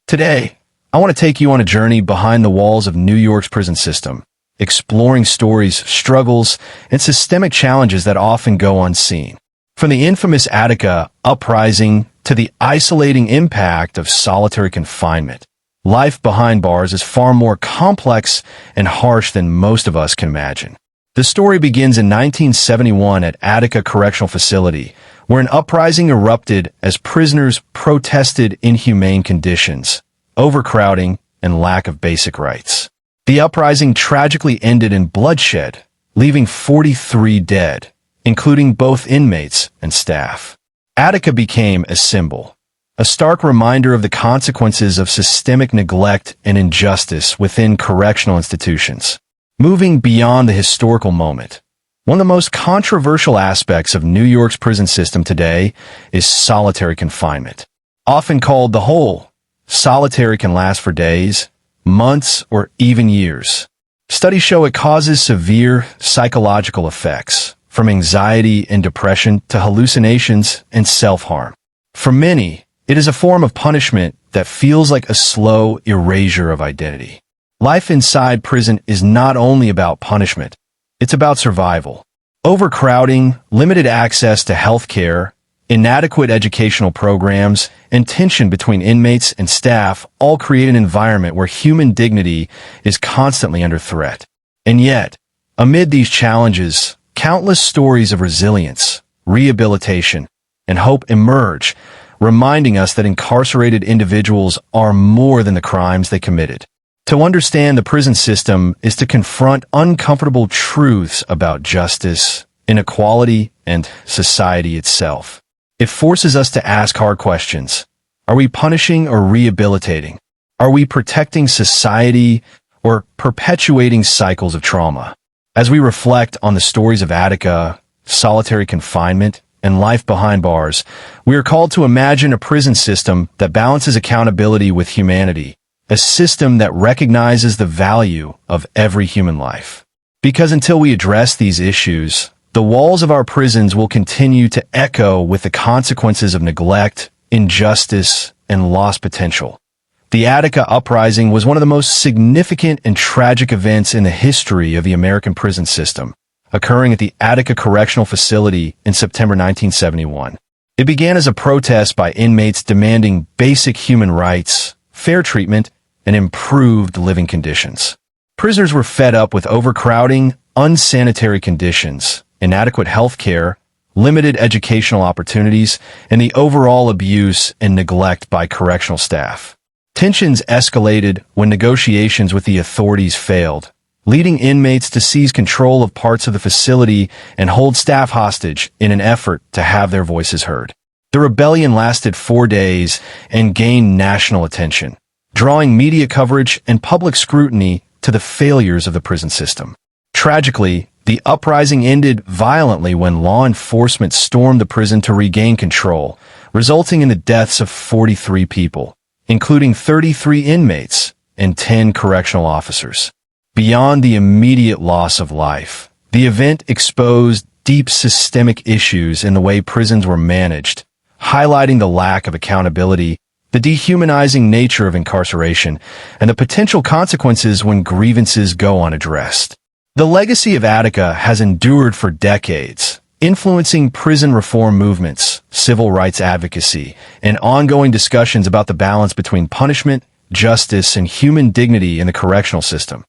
Today, I want to take you on a journey behind the walls of New York's prison system, exploring stories, struggles, and systemic challenges that often go unseen. From the infamous Attica Uprising to the isolating impact of solitary confinement, life behind bars is far more complex and harsh than most of us can imagine. The story begins in 1971 at Attica Correctional Facility, where an uprising erupted as prisoners protested inhumane conditions, overcrowding, and lack of basic rights. The uprising tragically ended in bloodshed, leaving 43 dead, including both inmates and staff. Attica became a symbol, a stark reminder of the consequences of systemic neglect and injustice within correctional institutions. Moving beyond the historical moment, one of the most controversial aspects of New York's prison system today is solitary confinement. Often called the hole, solitary can last for days, months, or even years. Studies show it causes severe psychological effects, from anxiety and depression to hallucinations and self-harm. For many, it is a form of punishment that feels like a slow erasure of identity. Life inside prison is not only about punishment, it's about survival. Overcrowding, limited access to health care, inadequate educational programs, and tension between inmates and staff all create an environment where human dignity is constantly under threat. And yet, amid these challenges, countless stories of resilience, rehabilitation, and hope emerge, reminding us that incarcerated individuals are more than the crimes they committed. To understand the prison system is to confront uncomfortable truths about justice, inequality, and society itself. It forces us to ask hard questions. Are we punishing or rehabilitating? Are we protecting society or perpetuating cycles of trauma? As we reflect on the stories of Attica, solitary confinement, and life behind bars, we are called to imagine a prison system that balances accountability with humanity, a system that recognizes the value of every human life. Because until we address these issues, the walls of our prisons will continue to echo with the consequences of neglect, injustice, and lost potential. The Attica Uprising was one of the most significant and tragic events in the history of the American prison system, occurring at the Attica Correctional Facility in September 1971. It began as a protest by inmates demanding basic human rights, fair treatment, and improved living conditions. Prisoners were fed up with overcrowding, unsanitary conditions, inadequate health care, limited educational opportunities, and the overall abuse and neglect by correctional staff. Tensions escalated when negotiations with the authorities failed, leading inmates to seize control of parts of the facility and hold staff hostage in an effort to have their voices heard. The rebellion lasted 4 days and gained national attention, drawing media coverage and public scrutiny to the failures of the prison system. Tragically, the uprising ended violently when law enforcement stormed the prison to regain control, resulting in the deaths of 43 people, including 33 inmates and 10 correctional officers. Beyond the immediate loss of life, the event exposed deep systemic issues in the way prisons were managed, highlighting the lack of accountability, the dehumanizing nature of incarceration, and the potential consequences when grievances go unaddressed. The legacy of Attica has endured for decades, influencing prison reform movements, civil rights advocacy, and ongoing discussions about the balance between punishment, justice, and human dignity in the correctional system.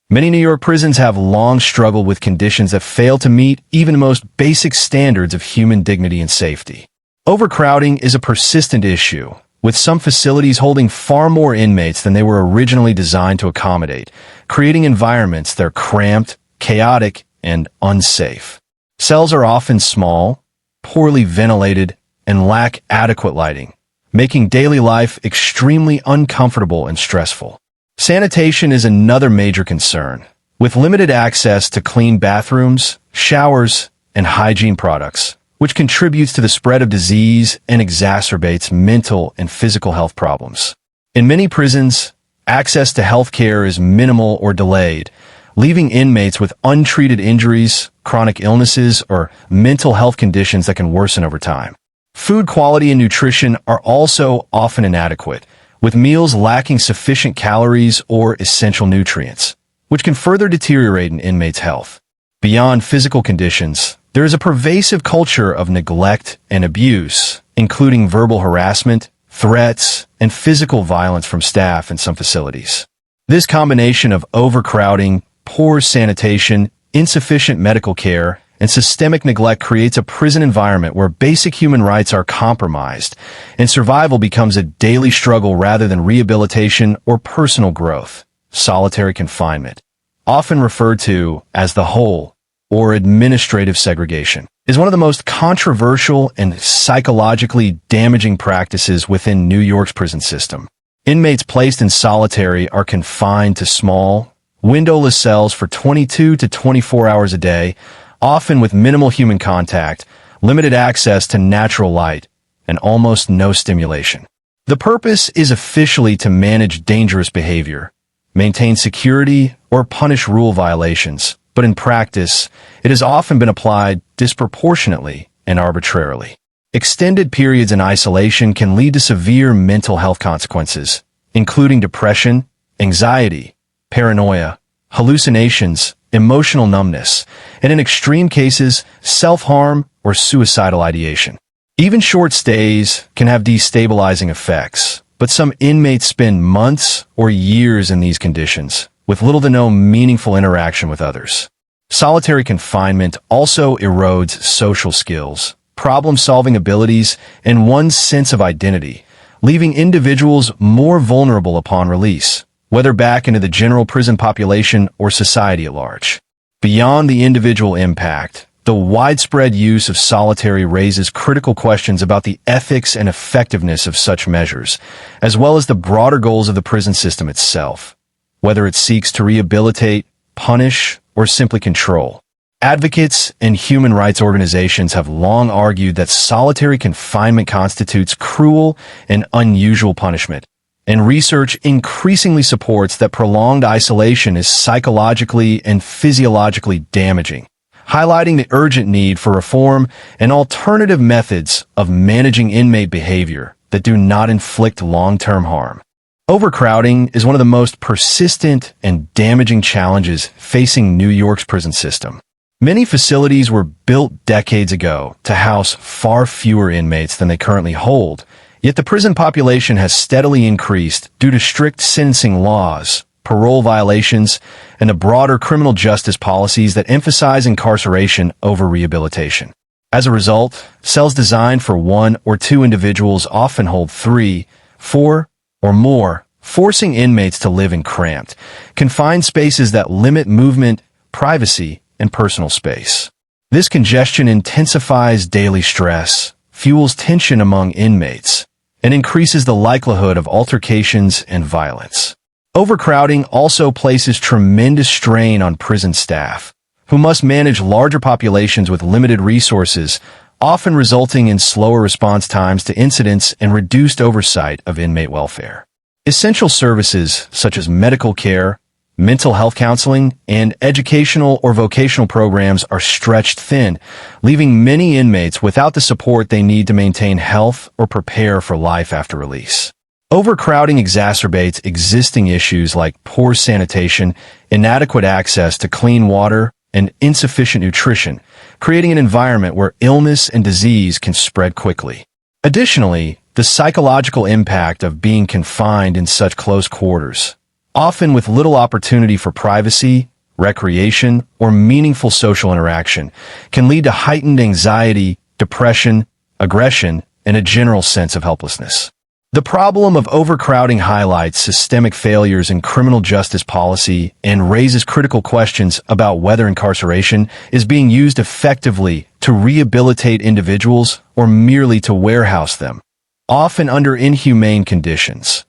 Many New York prisons have long struggled with conditions that fail to meet even the most basic standards of human dignity and safety. Overcrowding is a persistent issue, with some facilities holding far more inmates than they were originally designed to accommodate, creating environments that are cramped, chaotic, and unsafe. Cells are often small, poorly ventilated, and lack adequate lighting, making daily life extremely uncomfortable and stressful. Sanitation is another major concern, with limited access to clean bathrooms, showers, and hygiene products, which contributes to the spread of disease and exacerbates mental and physical health problems. In many prisons, access to health care is minimal or delayed, leaving inmates with untreated injuries, chronic illnesses, or mental health conditions that can worsen over time. Food quality and nutrition are also often inadequate, with meals lacking sufficient calories or essential nutrients, which can further deteriorate an inmate's health. Beyond physical conditions, there is a pervasive culture of neglect and abuse, including verbal harassment, threats, and physical violence from staff in some facilities. This combination of overcrowding, poor sanitation, insufficient medical care, and systemic neglect creates a prison environment where basic human rights are compromised, and survival becomes a daily struggle rather than rehabilitation or personal growth. Solitary confinement, often referred to as the hole or administrative segregation, is one of the most controversial and psychologically damaging practices within New York's prison system. Inmates placed in solitary are confined to small, windowless cells for 22 to 24 hours a day, often with minimal human contact, limited access to natural light, and almost no stimulation. The purpose is officially to manage dangerous behavior, maintain security, or punish rule violations, but in practice, it has often been applied disproportionately and arbitrarily. Extended periods in isolation can lead to severe mental health consequences, including depression, anxiety, paranoia, hallucinations, emotional numbness, and in extreme cases, self-harm or suicidal ideation. Even short stays can have destabilizing effects, but some inmates spend months or years in these conditions, with little to no meaningful interaction with others. Solitary confinement also erodes social skills, problem-solving abilities, and one's sense of identity, leaving individuals more vulnerable upon release, whether back into the general prison population or society at large. Beyond the individual impact, the widespread use of solitary raises critical questions about the ethics and effectiveness of such measures, as well as the broader goals of the prison system itself, whether it seeks to rehabilitate, punish, or simply control. Advocates and human rights organizations have long argued that solitary confinement constitutes cruel and unusual punishment, and research increasingly supports that prolonged isolation is psychologically and physiologically damaging, highlighting the urgent need for reform and alternative methods of managing inmate behavior that do not inflict long-term harm. Overcrowding is one of the most persistent and damaging challenges facing New York's prison system. Many facilities were built decades ago to house far fewer inmates than they currently hold, yet the prison population has steadily increased due to strict sentencing laws, parole violations, and the broader criminal justice policies that emphasize incarceration over rehabilitation. As a result, cells designed for 1 or 2 individuals often hold 3, 4, or more, forcing inmates to live in cramped, confined spaces that limit movement, privacy, and personal space. This congestion intensifies daily stress, fuels tension among inmates, and increases the likelihood of altercations and violence. Overcrowding also places tremendous strain on prison staff, who must manage larger populations with limited resources, often resulting in slower response times to incidents and reduced oversight of inmate welfare. Essential services such as medical care, mental health counseling, and educational or vocational programs are stretched thin, leaving many inmates without the support they need to maintain health or prepare for life after release. Overcrowding exacerbates existing issues like poor sanitation, inadequate access to clean water, and insufficient nutrition, creating an environment where illness and disease can spread quickly. Additionally, the psychological impact of being confined in such close quarters, often with little opportunity for privacy, recreation, or meaningful social interaction, can lead to heightened anxiety, depression, aggression, and a general sense of helplessness. The problem of overcrowding highlights systemic failures in criminal justice policy and raises critical questions about whether incarceration is being used effectively to rehabilitate individuals or merely to warehouse them, often under inhumane conditions.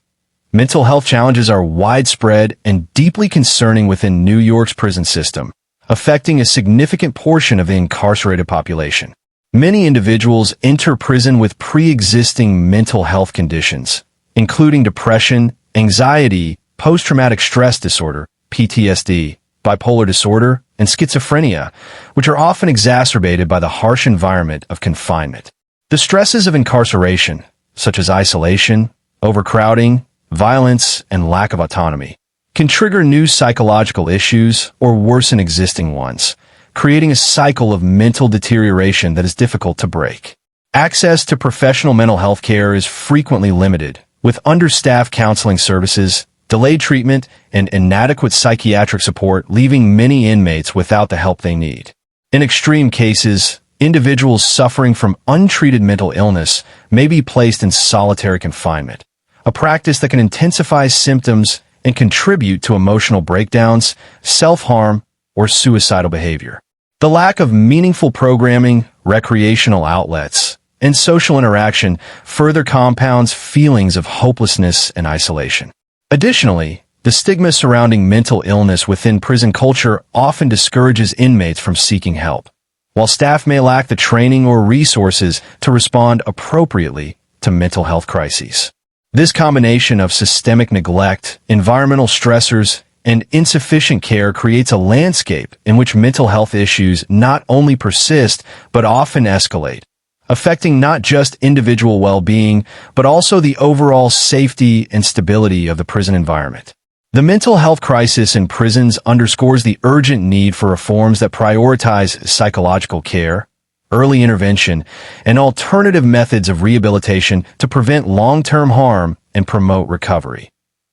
Mental health challenges are widespread and deeply concerning within New York's prison system, affecting a significant portion of the incarcerated population. Many individuals enter prison with pre-existing mental health conditions, including depression, anxiety, post-traumatic stress disorder, PTSD, bipolar disorder, and schizophrenia, which are often exacerbated by the harsh environment of confinement. The stresses of incarceration, such as isolation, overcrowding, violence, and lack of autonomy can trigger new psychological issues or worsen existing ones, creating a cycle of mental deterioration that is difficult to break. Access to professional mental health care is frequently limited, with understaffed counseling services, delayed treatment, and inadequate psychiatric support leaving many inmates without the help they need. In extreme cases, individuals suffering from untreated mental illness may be placed in solitary confinement, a practice that can intensify symptoms and contribute to emotional breakdowns, self-harm, or suicidal behavior. The lack of meaningful programming, recreational outlets, and social interaction further compounds feelings of hopelessness and isolation. Additionally, the stigma surrounding mental illness within prison culture often discourages inmates from seeking help, while staff may lack the training or resources to respond appropriately to mental health crises. This combination of systemic neglect, environmental stressors, and insufficient care creates a landscape in which mental health issues not only persist but often escalate, affecting not just individual well-being but also the overall safety and stability of the prison environment. The mental health crisis in prisons underscores the urgent need for reforms that prioritize psychological care, early intervention, and alternative methods of rehabilitation to prevent long-term harm and promote recovery.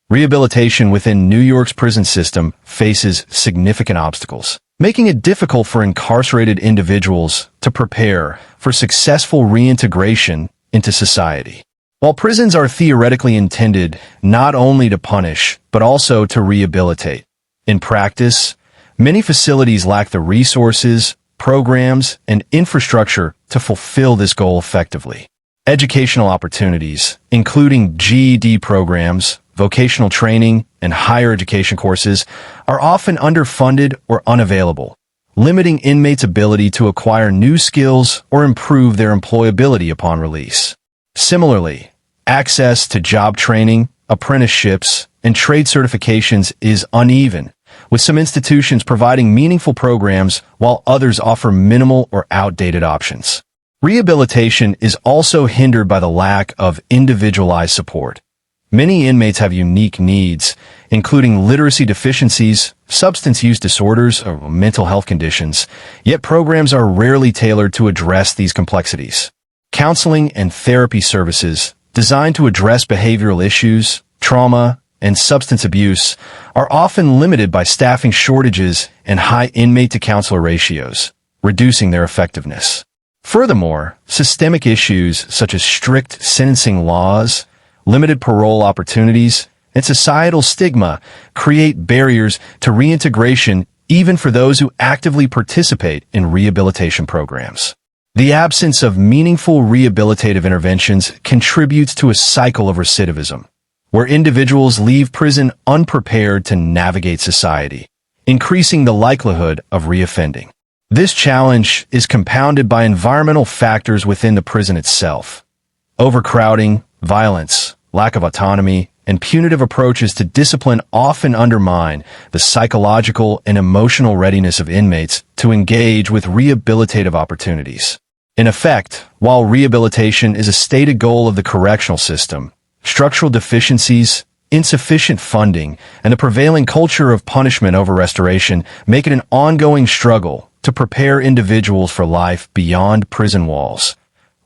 Rehabilitation within New York's prison system faces significant obstacles, making it difficult for incarcerated individuals to prepare for successful reintegration into society. While prisons are theoretically intended not only to punish, but also to rehabilitate, in practice, many facilities lack the resources, programs, and infrastructure to fulfill this goal effectively. Educational opportunities, including GED programs, vocational training, and higher education courses, are often underfunded or unavailable, limiting inmates' ability to acquire new skills or improve their employability upon release. Similarly, access to job training, apprenticeships, and trade certifications is uneven, with some institutions providing meaningful programs while others offer minimal or outdated options. Rehabilitation is also hindered by the lack of individualized support. Many inmates have unique needs, including literacy deficiencies, substance use disorders, or mental health conditions, yet programs are rarely tailored to address these complexities. Counseling and therapy services, designed to address behavioral issues, trauma, and substance abuse, are often limited by staffing shortages and high inmate-to-counselor ratios, reducing their effectiveness. Furthermore, systemic issues such as strict sentencing laws, limited parole opportunities, and societal stigma create barriers to reintegration even for those who actively participate in rehabilitation programs. The absence of meaningful rehabilitative interventions contributes to a cycle of recidivism, where individuals leave prison unprepared to navigate society, increasing the likelihood of reoffending. This challenge is compounded by environmental factors within the prison itself. Overcrowding, violence, lack of autonomy, and punitive approaches to discipline often undermine the psychological and emotional readiness of inmates to engage with rehabilitative opportunities. In effect, while rehabilitation is a stated goal of the correctional system, structural deficiencies, insufficient funding, and the prevailing culture of punishment over restoration make it an ongoing struggle to prepare individuals for life beyond prison walls.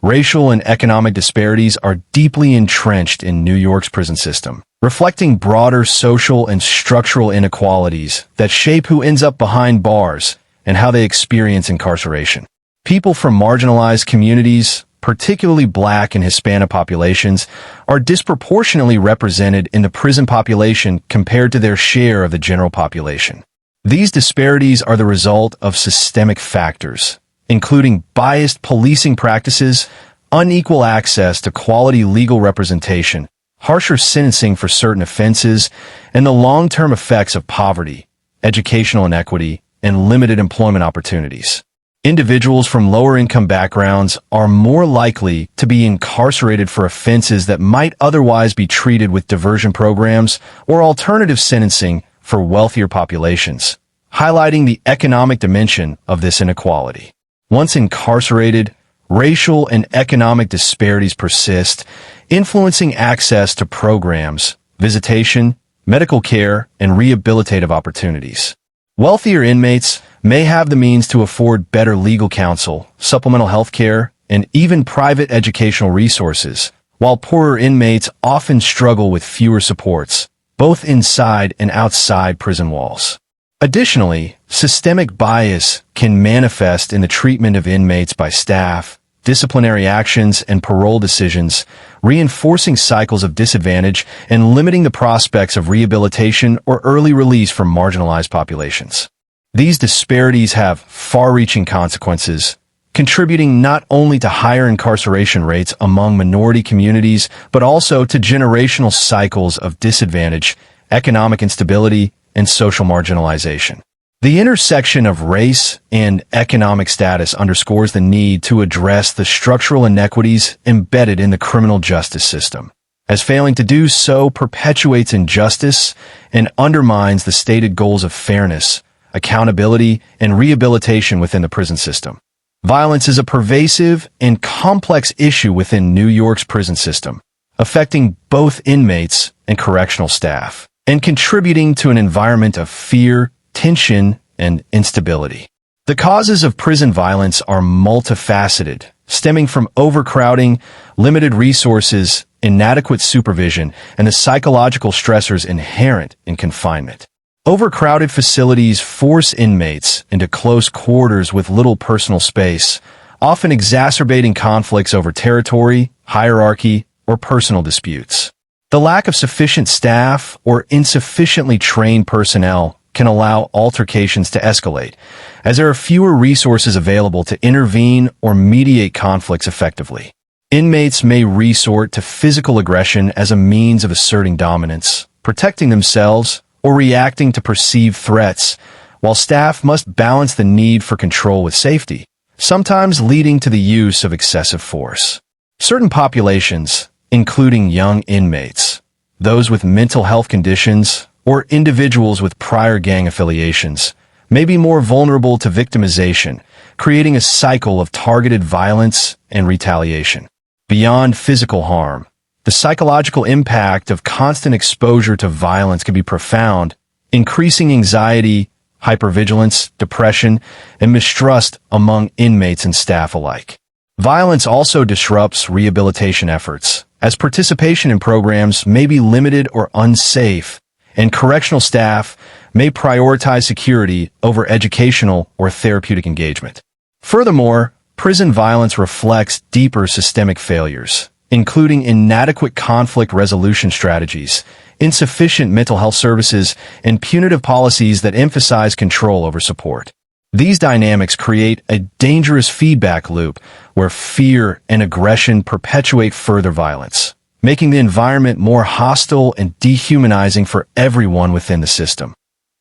Racial and economic disparities are deeply entrenched in New York's prison system, reflecting broader social and structural inequalities that shape who ends up behind bars and how they experience incarceration. People from marginalized communities, particularly Black and Hispanic populations, are disproportionately represented in the prison population compared to their share of the general population. These disparities are the result of systemic factors, including biased policing practices, unequal access to quality legal representation, harsher sentencing for certain offenses, and the long-term effects of poverty, educational inequity, and limited employment opportunities. Individuals from lower-income backgrounds are more likely to be incarcerated for offenses that might otherwise be treated with diversion programs or alternative sentencing for wealthier populations, highlighting the economic dimension of this inequality. Once incarcerated, racial and economic disparities persist, influencing access to programs, visitation, medical care, and rehabilitative opportunities. Wealthier inmates may have the means to afford better legal counsel, supplemental health care, and even private educational resources, while poorer inmates often struggle with fewer supports, both inside and outside prison walls. Additionally, systemic bias can manifest in the treatment of inmates by staff, disciplinary actions, and parole decisions, reinforcing cycles of disadvantage and limiting the prospects of rehabilitation or early release from marginalized populations. These disparities have far-reaching consequences, contributing not only to higher incarceration rates among minority communities, but also to generational cycles of disadvantage, economic instability, and social marginalization. The intersection of race and economic status underscores the need to address the structural inequities embedded in the criminal justice system, as failing to do so perpetuates injustice and undermines the stated goals of fairness, accountability, and rehabilitation within the prison system. Violence is a pervasive and complex issue within New York's prison system, affecting both inmates and correctional staff, and contributing to an environment of fear, tension, and instability. The causes of prison violence are multifaceted, stemming from overcrowding, limited resources, inadequate supervision, and the psychological stressors inherent in confinement. Overcrowded facilities force inmates into close quarters with little personal space, often exacerbating conflicts over territory, hierarchy, or personal disputes. The lack of sufficient staff or insufficiently trained personnel can allow altercations to escalate, as there are fewer resources available to intervene or mediate conflicts effectively. Inmates may resort to physical aggression as a means of asserting dominance, protecting themselves, or reacting to perceived threats, while staff must balance the need for control with safety, sometimes leading to the use of excessive force. Certain populations, including young inmates, those with mental health conditions, or individuals with prior gang affiliations, may be more vulnerable to victimization, creating a cycle of targeted violence and retaliation. Beyond physical harm, the psychological impact of constant exposure to violence can be profound, increasing anxiety, hypervigilance, depression, and mistrust among inmates and staff alike. Violence also disrupts rehabilitation efforts, as participation in programs may be limited or unsafe, and correctional staff may prioritize security over educational or therapeutic engagement. Furthermore, prison violence reflects deeper systemic failures, including inadequate conflict resolution strategies, insufficient mental health services, and punitive policies that emphasize control over support. These dynamics create a dangerous feedback loop where fear and aggression perpetuate further violence, making the environment more hostile and dehumanizing for everyone within the system.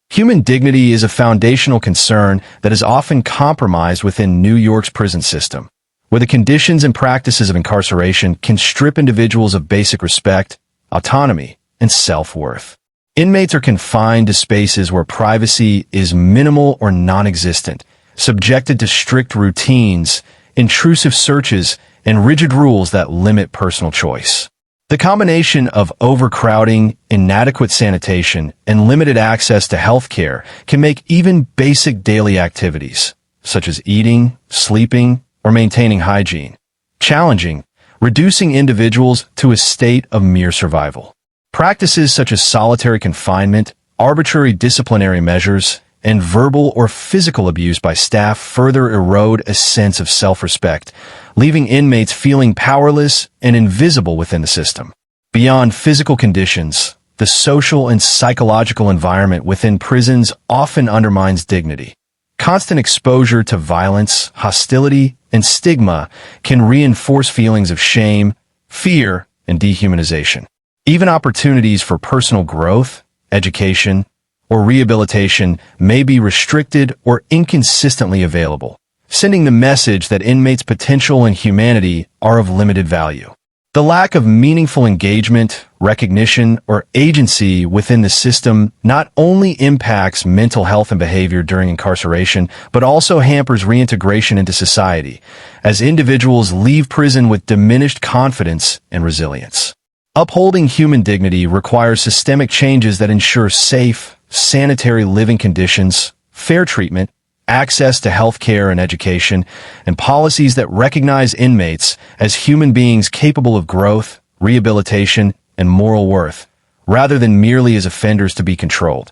Human dignity is a foundational concern that is often compromised within New York's prison system, where the conditions and practices of incarceration can strip individuals of basic respect, autonomy, and self-worth. Inmates are confined to spaces where privacy is minimal or non-existent, subjected to strict routines, intrusive searches, and rigid rules that limit personal choice. The combination of overcrowding, inadequate sanitation, and limited access to health care can make even basic daily activities, such as eating, sleeping, or maintaining hygiene, challenging, reducing individuals to a state of mere survival. Practices such as solitary confinement, arbitrary disciplinary measures, and verbal or physical abuse by staff further erode a sense of self-respect, leaving inmates feeling powerless and invisible within the system. Beyond physical conditions, the social and psychological environment within prisons often undermines dignity. Constant exposure to violence, hostility, and stigma can reinforce feelings of shame, fear, and dehumanization. Even opportunities for personal growth, education, or rehabilitation may be restricted or inconsistently available, sending the message that inmates' potential and humanity are of limited value. The lack of meaningful engagement, recognition, or agency within the system not only impacts mental health and behavior during incarceration, but also hampers reintegration into society, as individuals leave prison with diminished confidence and resilience. Upholding human dignity requires systemic changes that ensure safe, sanitary living conditions, fair treatment, access to health care and education, and policies that recognize inmates as human beings capable of growth, rehabilitation, and moral worth, rather than merely as offenders to be controlled.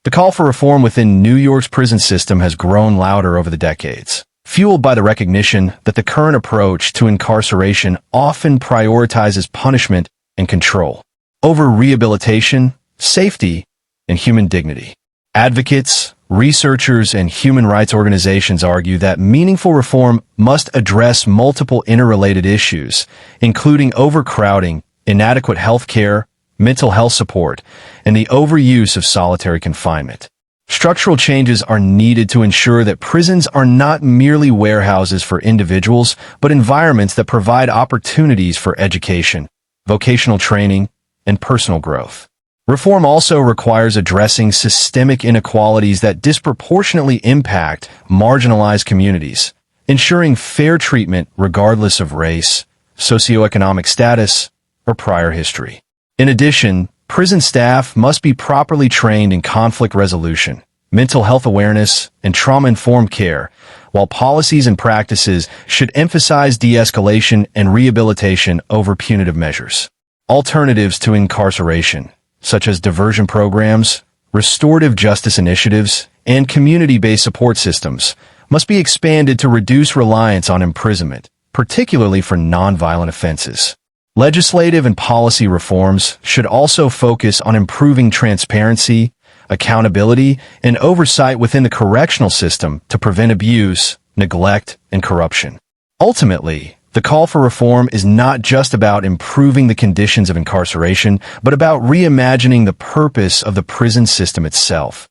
The call for reform within New York's prison system has grown louder over the decades, fueled by the recognition that the current approach to incarceration often prioritizes punishment and control over rehabilitation, safety, and human dignity. Advocates, researchers, and human rights organizations argue that meaningful reform must address multiple interrelated issues, including overcrowding, inadequate health care, mental health support, and the overuse of solitary confinement. Structural changes are needed to ensure that prisons are not merely warehouses for individuals, but environments that provide opportunities for education, vocational training, and personal growth. Reform also requires addressing systemic inequalities that disproportionately impact marginalized communities, ensuring fair treatment regardless of race, socioeconomic status, or prior history. In addition, prison staff must be properly trained in conflict resolution, mental health awareness, and trauma-informed care, while policies and practices should emphasize de-escalation and rehabilitation over punitive measures. Alternatives to incarceration, such as diversion programs, restorative justice initiatives, and community-based support systems, must be expanded to reduce reliance on imprisonment, particularly for nonviolent offenses. Legislative and policy reforms should also focus on improving transparency, accountability, and oversight within the correctional system to prevent abuse, neglect, and corruption. Ultimately, the call for reform is not just about improving the conditions of incarceration, but about reimagining the purpose of the prison system itself.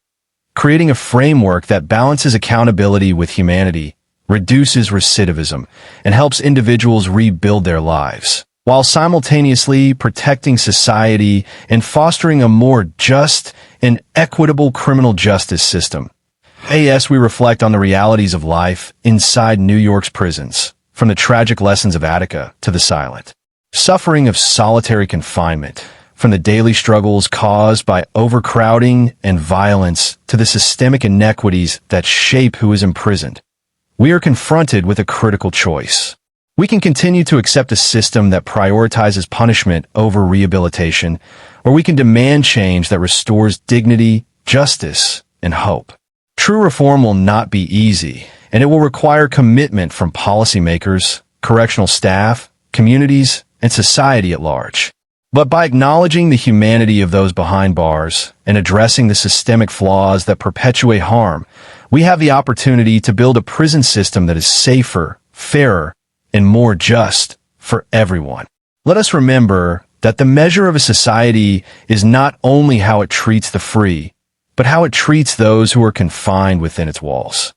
Creating a framework that balances accountability with humanity, reduces recidivism, and helps individuals rebuild their lives, while simultaneously protecting society and fostering a more just and equitable criminal justice system. As we reflect on the realities of life inside New York's prisons, from the tragic lessons of Attica to the silent suffering of solitary confinement, from the daily struggles caused by overcrowding and violence to the systemic inequities that shape who is imprisoned, we are confronted with a critical choice. We can continue to accept a system that prioritizes punishment over rehabilitation, or we can demand change that restores dignity, justice, and hope. True reform will not be easy, and it will require commitment from policymakers, correctional staff, communities, and society at large. But by acknowledging the humanity of those behind bars and addressing the systemic flaws that perpetuate harm, we have the opportunity to build a prison system that is safer, fairer, and more just for everyone. Let us remember that the measure of a society is not only how it treats the free, but how it treats those who are confined within its walls.